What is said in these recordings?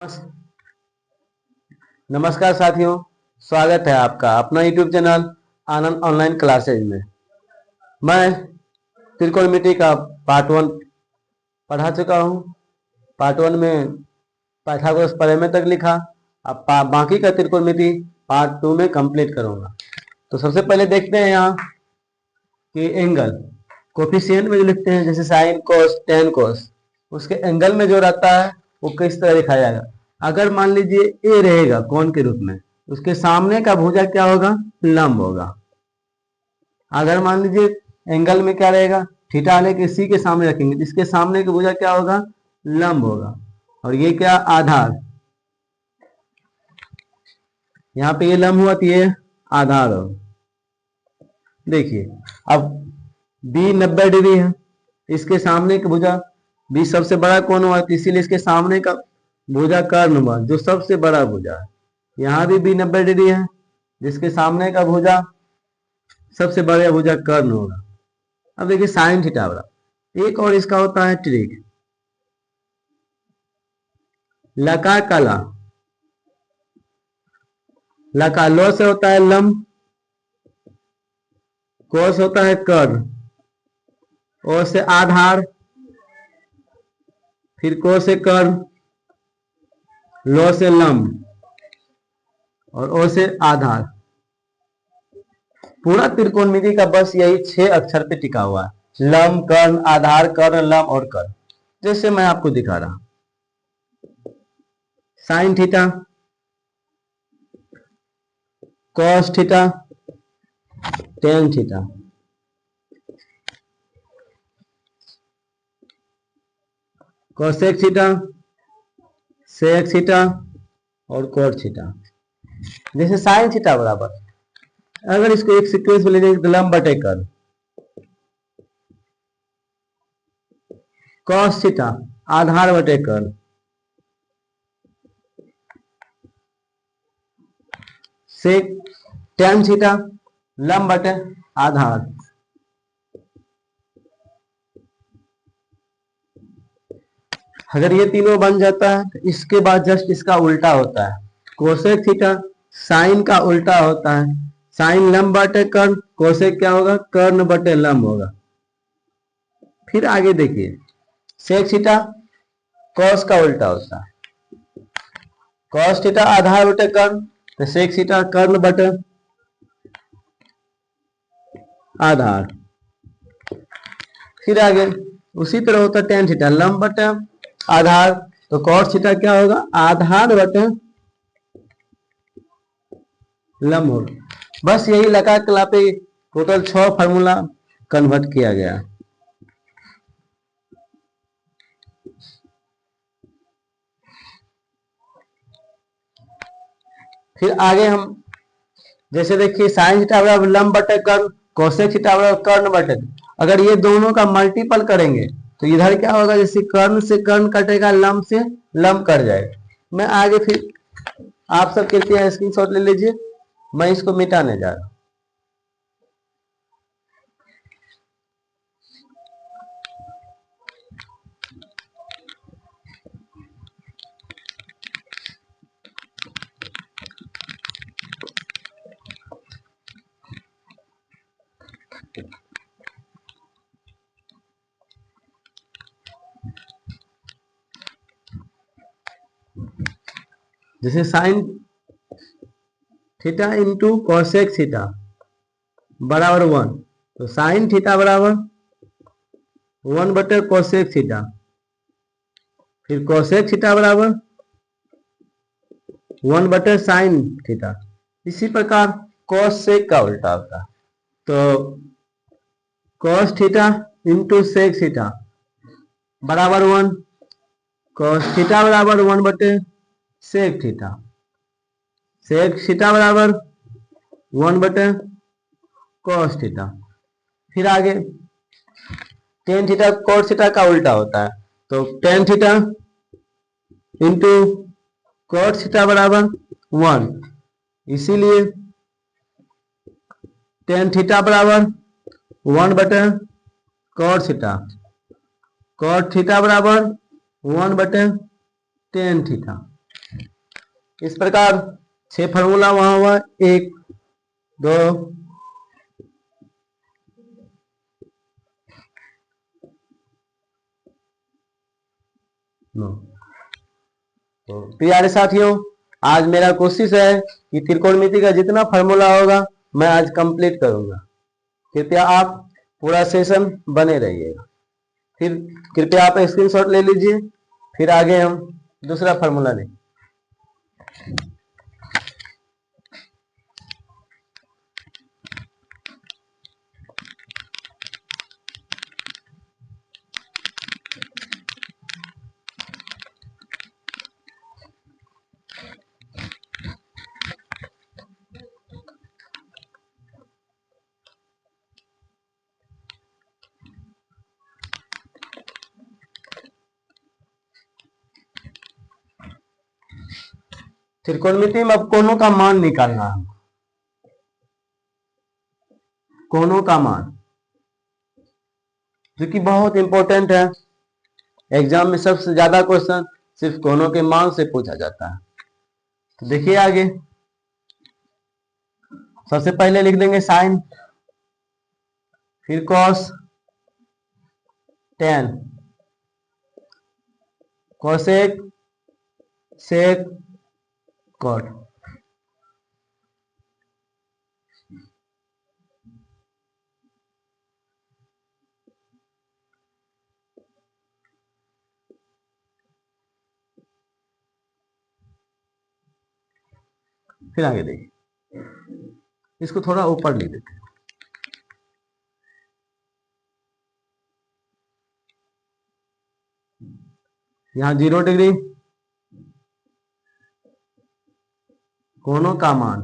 नमस- नमस्कार साथियों, स्वागत है आपका अपना यूट्यूब चैनल आनंद ऑनलाइन क्लासेज में। मैं त्रिकोणमिति का पार्ट 1 पढ़ा चुका हूँ। पार्ट 1 में पाइथागोरस प्रमेय तक लिखा। अब बाकी का त्रिकोणमिति पार्ट 2 में कंप्लीट करूँगा। तो सबसे पहले देखते हैं यहाँ कि एंगल कोफिशिएंट में जो लिखते हैं, जैसे साइन कोस टेन कोस, उसके एंगल में जो रहता है वो किस तरह दिखाया जाएगा। अगर मान लीजिए ए रहेगा कोण के रूप में, उसके सामने का भुजा क्या होगा, लंब होगा। अगर मान लीजिए एंगल में क्या रहेगा, थीटा आने के सी के सामने रखेंगे, जिसके सामने का भुजा क्या होगा, लंब होगा। और ये क्या, आधार, यहाँ पे ये लंब हुआ तो ये आधार होगा। देखिए अब बी 90 डिग्री है, इसके सामने का भुजा बी सबसे बड़ा कोण हुआ, इसीलिए इसके सामने का भुजा कर्ण हुआ, जो सबसे बड़ा भुजा है। यहाँ भी बी 90 डिग्री है, जिसके सामने का भुजा सबसे बड़ा भुजा कर्ण होगा। अब देखिए साइन थीटा बराबर, एक और इसका होता है ट्रिक, लकार कला, लकार लो से होता है लंब, कोस होता है कर्ण, ओ से आधार, फिर को से कर्ण, लो से लंब और ओ से आधार। पूरा त्रिकोणमिति का बस यही 6 अक्षर पे टिका हुआ है, लंब कर्ण आधार कर्ण लंब और कर्ण। जैसे मैं आपको दिखा रहा, sine theta, cos theta, tan theta, cosec theta, sec theta और कोट थीटा। जैसे साइन थीटा बराबर, अगर इसको एक सीक्वेंस में ले जाए तो लंब बटे कर्ण, कॉस थीटा आधार बटे कर्ण, सेक टेन थीटा लंब बटे आधार, अगर ये तीनों बन जाता है तो इसके बाद जस्ट इसका उल्टा होता है, कोसेक थीटा साइन का उल्टा होता है, साइन लंब बटे कर्ण, कोसेक क्या होगा, कर्ण बटे लंब होगा। फिर आगे देखिए, सेक थीटा कॉस का उल्टा होता है, कॉस थीटा आधार बटे कर्ण, तो सेक थीटा कर्ण बटे आधार। फिर आगे उसी तरह होता है टेन थीटा लंब बटे आधार, तो कॉस थीटा क्या होगा, आधार बटे लंब होगा। बस यही लगा कला पे टोटल 6 फार्मूला कन्वर्ट किया गया। फिर आगे हम जैसे देखिए साइन थीटा बराबर लंब बटे कर्ण, कोसेक थीटा बराबर कर्ण बटे, अगर ये दोनों का मल्टीपल करेंगे तो इधर क्या होगा, जैसे कर्ण से कर्ण कटेगा, लंब से लंब कट जाएगा। मैं आगे फिर आप सब कृपया स्क्रीनशॉट ले लीजिए, मैं इसको मिटाने जा रहा हूं। जैसे sine theta into cosec theta बराबर 1, तो साइन थीटा बराबर 1 बटे कोसेक थीटा, फिर कोसेक थीटा बराबर 1 बटे साइन थीटा। इसी प्रकार कॉस सेक का उल्टा होता है, तो cos theta into sec theta बराबर 1, कॉस थीटा बराबर 1 बटे सेक थीटा, सेक थीटा बराबर 1 बटे कॉस थीटा। फिर आगे टेन थीटा कोट थीटा का उल्टा होता है, तो tan theta into cot theta बराबर 1, इसीलिए टेन थीटा बराबर 1 बटे कोट थीटा, कोट थीटा बराबर 1 बटे टेन थीटा। इस प्रकार 6 फार्मूला वहां हुआ, 1 2 9। तो प्यारे साथियों, आज मेरा कोशिश है कि त्रिकोणमिति का जितना फार्मूला होगा मैं आज कंप्लीट करूंगा। कृपया आप पूरा सेशन बने रहिएगा। फिर कृपया आप स्क्रीनशॉट ले लीजिए, फिर आगे हम दूसरा फार्मूला लें। त्रिकोणमिति में अब कोणों का मान निकालना है। कोणों का मान जो कि बहुत इंपॉर्टेंट है, एग्जाम में सबसे ज्यादा क्वेश्चन सिर्फ कोणों के मान से पूछा जाता है। तो देखिए आगे, सबसे पहले लिख देंगे साइन, फिर कॉस, टेन, कोसेक, सेक, कॉट। फिर आगे देखिए, इसको थोड़ा ऊपर लिख देते हैं। यहां 0 डिग्री कोणों का मान,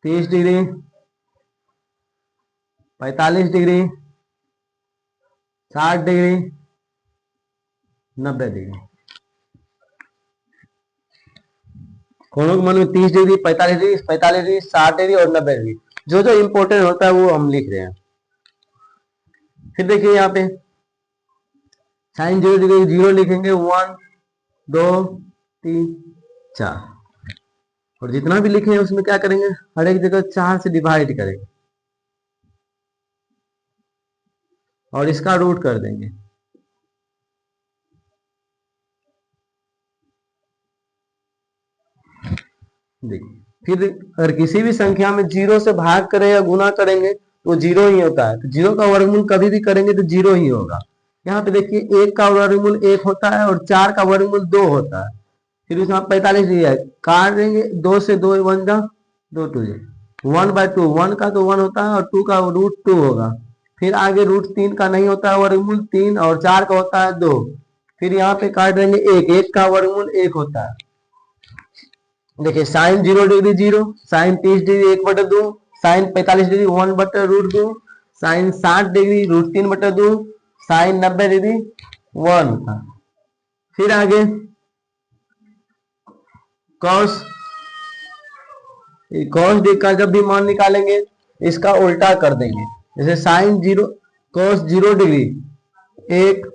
तीस डिग्री, 45 डिग्री, 60 डिग्री, 90 डिग्री। कोणों के मान में 30 डिग्री, 45 डिग्री, 45 डिग्री, 60 डिग्री और 90 डिग्री। जो जो इंपॉर्टेंट होता है वो हम लिख रहे हैं। फिर देखिए यहाँ पे साइन 0 डिग्री 0 लिखेंगे, 1 2 3 4, और जितना भी लिखे हैं उसमें क्या करेंगे, हर एक जगह 4 से डिवाइड करेंगे और इसका रूट कर देंगे। देखिए, फिर अगर किसी भी संख्या में 0 से भाग करें या गुना करेंगे तो 0 ही होता है। तो 0 का वर्गमूल कभी भी करेंगे तो 0 ही होगा। यहाँ पे देखिए 1 का वर्गमूल 1 होता है और 4 का वर्गमूल 2 होता है। फिर उसमें 45 दिया है, काट देंगे, 2 से 2 1 जा 2 2 1/2, 1 का तो 1 होता है और 2 का रूट 2 होगा। फिर आगे रूट 3 का नहीं होता है वर्गमूल 3, और 4 का होता है 2। फिर यहाँ पे काट देंगे 1, 1 का वर्गमूल 1 होता है। देखिए sine 0 degree 0, sine 30 degree 1/2, sine 45 degree 1/√2, sine 60 degree √3/2, sine 90 degree 1 था। फिर आगे कॉस, कॉस का जब भी मान निकालेंगे इसका उल्टा कर देंगे। जैसे साइन 0 कॉस 0 डिग्री 1,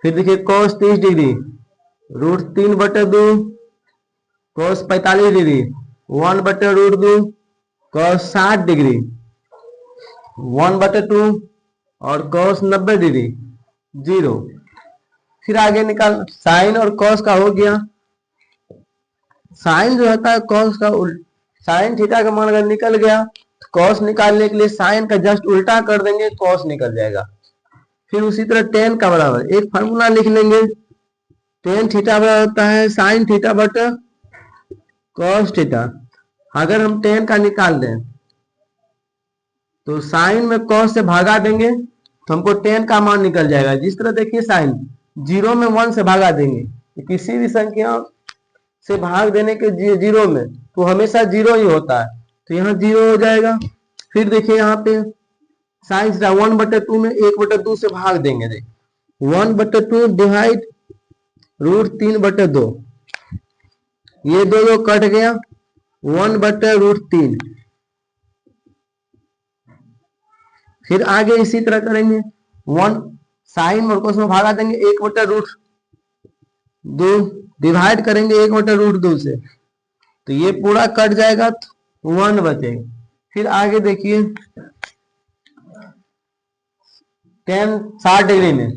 फिर देखिए cos 30 degree √3/2, cos 45 degree 1/√2, cos 60 degree 1/2 और कॉस 90 डिग्री 0। फिर आगे निकाल, साइन और कॉस का हो गया। साइन जो होता है कॉस का साइन थीटा का मान अगर निकल गया तो कॉस निकालने के लिए साइन का जस्ट उल्टा कर देंगे, कॉस निकल जाएगा। फिर उसी तरह टेन का बराबर एक फार्मूला लिख लेंगे, टेन थीटा बराबर होता है साइन थीटा बटा कॉस थीटा। अगर हम टेन का निकाल दें तो साइन में कॉस से भागा देंगे तो हमको टेन का मान निकल जाएगा। जिस तरह देखिए साइन 0 में 1 से भागा देंगे, तो किसी भी संख्या से भाग देने के 0 में तो हमेशा 0 ही होता है, तो यहाँ 0 हो जाएगा। फिर देखिए यहाँ पे साइन 1/2 में 1/2 से भाग देंगे, देखिए 1/2 डिवाइड √3/2, ये दो कट गया, 1/√3। फिर आगे इसी तरह करेंगे वन, साइन और कोस में भागा देंगे 1/√2, डिवाइड करेंगे 1/√2 से, तो ये पूरा कट जाएगा तो 1 बचेगा। फिर आगे देखिए tan 60 डिग्री में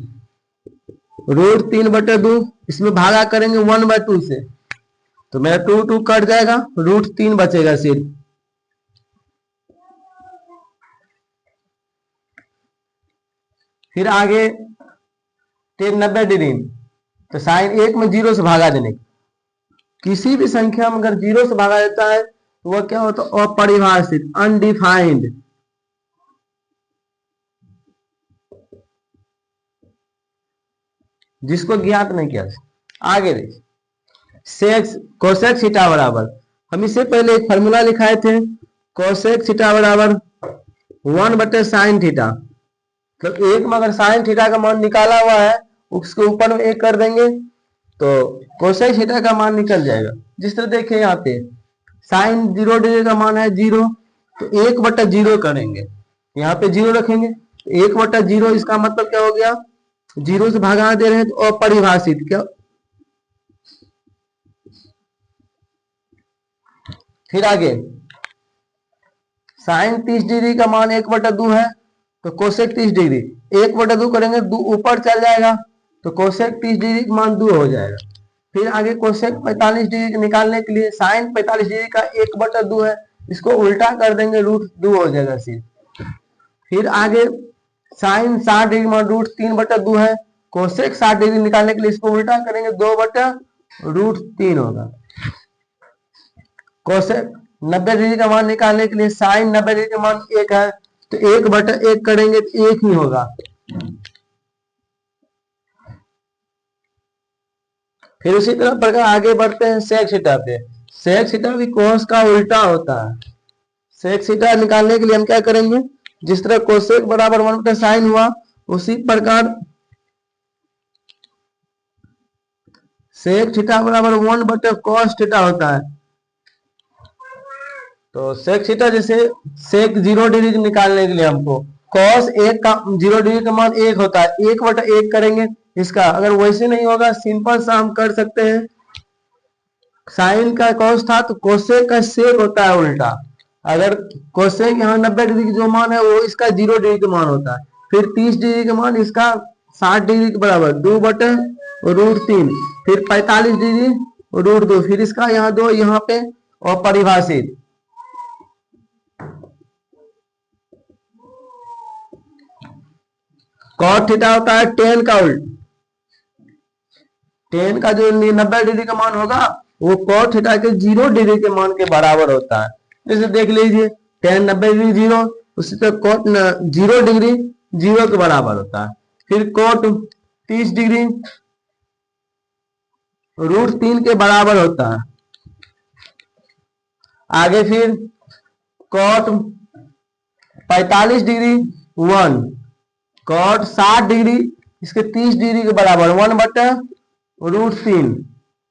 √3/2, इसमें भागा करेंगे 1/2 से, तो मेरा 2 कट जाएगा, √3 बचेगा सिर्फ। फिर आगे tan 90 डिग्री, तो साइन 1 में 0 से भागा देने, किसी भी संख्या में अगर 0 से भागा देता है तो वह क्या होता है, अपरिभाषित, अनडिफाइंड। जिसको ज्ञात नहीं किया। आगे देखिए सेक्स कोसेक थीटा बराबर, हम इससे पहले एक फॉर्मूला लिखाए थे, कोसेक थीटा बराबर 1/sin थीटा। मतलब एक में अगर साइन थीटा का मान निकाला हुआ है उसके ऊपर में 1 कर देंगे तो कोसेक थीटा का मान निकल जाएगा। जिस तरह देखिए यहाँ पे साइन 0 डिग्री का मान है 0, तो 1/0 करेंगे, यहाँ पे 0 रखेंगे, 1/0, इसका मतलब क्या हो गया, 0 से भागा दे रहे हैं तो अपरिभाषित। क्या, फिर आगे साइन 30 डिग्री का मान 1/2 है, तो कोसेक 30 डिग्री 1/2 करेंगे, 2 ऊपर चल जाएगा, तो कोसेक 30 डिग्री का मान 2 हो जाएगा। फिर आगे कोसेक 45 डिग्री निकालने के लिए साइन 45 डिग्री का 1/2 है, इसको उल्टा कर देंगे, √2 हो जाएगा सिर्फ। फिर आगे साइन 60 डिग्री मान √3/2 है, कोसेक 60 डिग्री निकालने के लिए इसको उल्टा करेंगे, 2/√3 होगा। कोसेक 90 डिग्री का मान निकालने के लिए साइन 90 डिग्री का मान 1 है, तो 1/1 करेंगे तो 1 ही होगा। फिर उसी तरह प्रकार आगे बढ़ते हैं सेक थीटा पे। सेक थीटा भी कोस का उल्टा होता है। सेक थीटा निकालने के लिए हम क्या करेंगे, जिस तरह कोसेक बराबर 1/sin हुआ उसी प्रकार सेक थीटा बराबर 1/cos थीटा होता है। तो सेक थीटा जैसे सेक 0 डिग्री निकालने के लिए हमको cos 1 का 0 डिग्री का मान 1 होता है, 1/1 करेंगे इसका। अगर वैसे नहीं होगा सिंपल सा हम कर सकते हैं, साइन का cos था तो कोसेक का सेक होता है उल्टा। अगर कोसेक यहाँ 90 डिग्री की जो मान है वो इसका 0 डिग्री का मान होता है, फिर 30 डिग्री का मान इसका 60 डिग्री के बराबर 2/√3, फिर 45 डिग्री √2, फिर इसका यहाँ 2 यहाँ पे अपरिभाषित। कॉट थीटा होता है tan का उल्ट, tan का जो 90 डिग्री का मान होगा वो कॉट थीटा के 0 डिग्री के मान के बराबर होता है। जैसे देख लीजिए tan 90 डिग्री 0, उसी तरह कॉट 0 डिग्री 0 के बराबर होता है। फिर कॉट 30 डिग्री √3 के बराबर होता है। आगे फिर कॉट 45 डिग्री 1, कॉट 60 डिग्री इसके 30 डिग्री के बराबर 1/√3,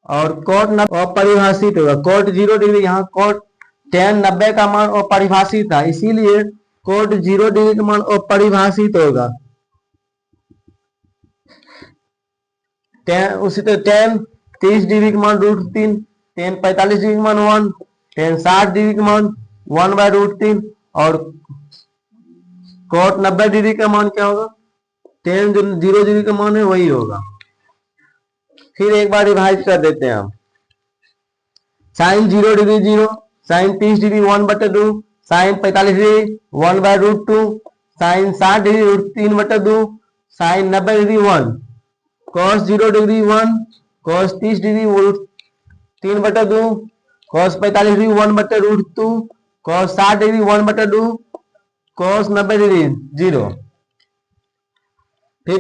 और कॉट अपरिभाषित होगा। कॉट 0 डिग्री, यहाँ कॉट tan 90 का मान अपरिभाषित था, इसीलिए कॉट 0 डिग्री का मान अपरिभाषित होगा। उसी तरह tan 30 डिग्री का मान √3, tan 45 डिग्री का मान 1, tan 60 डिग्री का मान 1/√3, और कॉट 90 डिग्री का मान क्या होगा, tan जो 0 डिग्री का मान है वही होगा। फिर एक बार रिवाइज कर देते हैं हम, sine 0 degree 0, sine 30 degree 1/2, sine 45 degree 1/√2, sine 60 degree √3/2, sine 90 degree 1, cos 0 degree 1, cos 30 degree √3/2, cos 45 degree 1/√2, cos 60 degree 1/2, cos 90 degree 0। फिर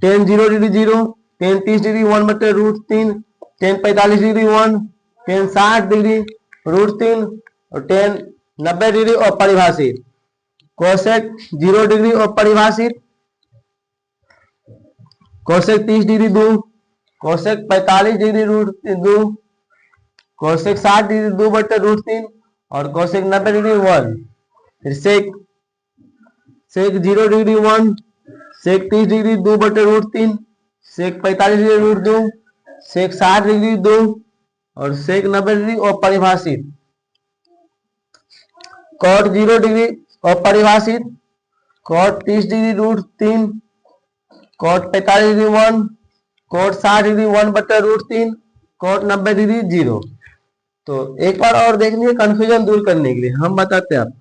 tan 0 degree 0, tan 30 degree 1/√3, tan 45 degree 1, tan 60 degree √3, और tan 90 डिग्री अपरिभाषित। Cosec 0 degree अपरिभाषित, cosec 30 degree 2, cosec 45 degree √2, cosec 60 degree 2/√3, और cosec 90 degree 1। फिर sec 0 degree 1, sec 30 degree 2/√3, sec 45 degree √2, sec 60 degree 2 और sec 90 degree अपरिभाषित। Cot 0 degree अपरिभाषित, cot 30 degree √3, cot 45 degree 1, cot 60 degree 1/√3, cot 90 degree 0। तो एक बार और देख लीजिए कंफ्यूजन दूर करने के लिए हम बताते हैं। आप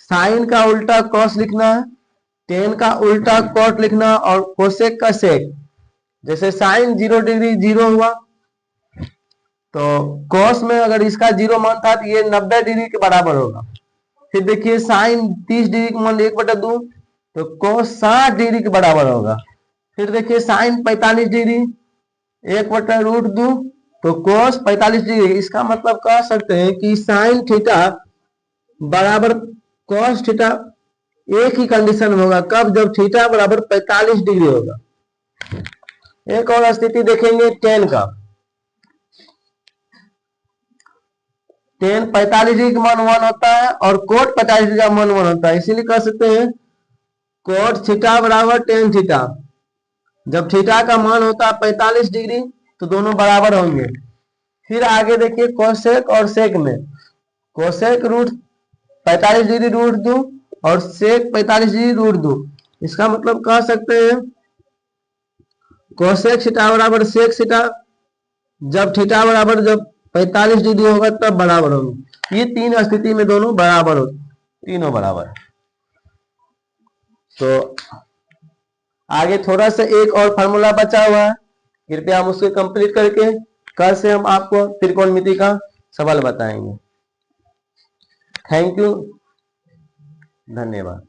साइन का उल्टा कॉस लिखना है, टेन का उल्टा कॉट लिखना और कोसेक का सेक। जैसे साइन 0 डिग्री 0 हुआ तो कॉस में अगर इसका 0 मान था तो ये 90 डिग्री के बराबर होगा। फिर देखिए साइन 30 डिग्री का मान 1/2 तो कॉस 60 डिग्री के बराबर होगा। फिर देखिए साइन 45 डिग्री 1/√2 तो कॉस 45 डिग्री। इसका मतलब कह सकते हैं कि साइन थीटा बराबर कॉस थीटा एक ही कंडीशन में होगा, कब? जब थीटा बराबर 45 डिग्री होगा। एक और स्थिति देखेंगे टेन का। टेन 45 डिग्री का मान 1 होता है और कोट 45 डिग्री का मान 1 होता है, इसीलिए कह सकते हैं कोट थीटा बराबर टेन थीटा। जब थीटा का मान होता है 45 डिग्री तो दोनों बराबर होंगे। फिर आगे देखिए कोसेक और सेक में, कोसेक रूट 45 डिग्री √2 और सेक 45 डिग्री √2। इसका मतलब कह सकते हैं कोसेक थीटा बराबर सेक थीटा जब थीटा बराबर जब 45 डिग्री होगा तब बराबर होंगे। ये तीन स्थिति में दोनों बराबर हो, तीनों बराबर। तो आगे थोड़ा सा एक और फार्मूला बचा हुआ है, कृपया हम उसको कंप्लीट करके कल से हम आपको त्रिकोणमिति का सवाल बताएंगे। थैंक यू, धन्यवाद।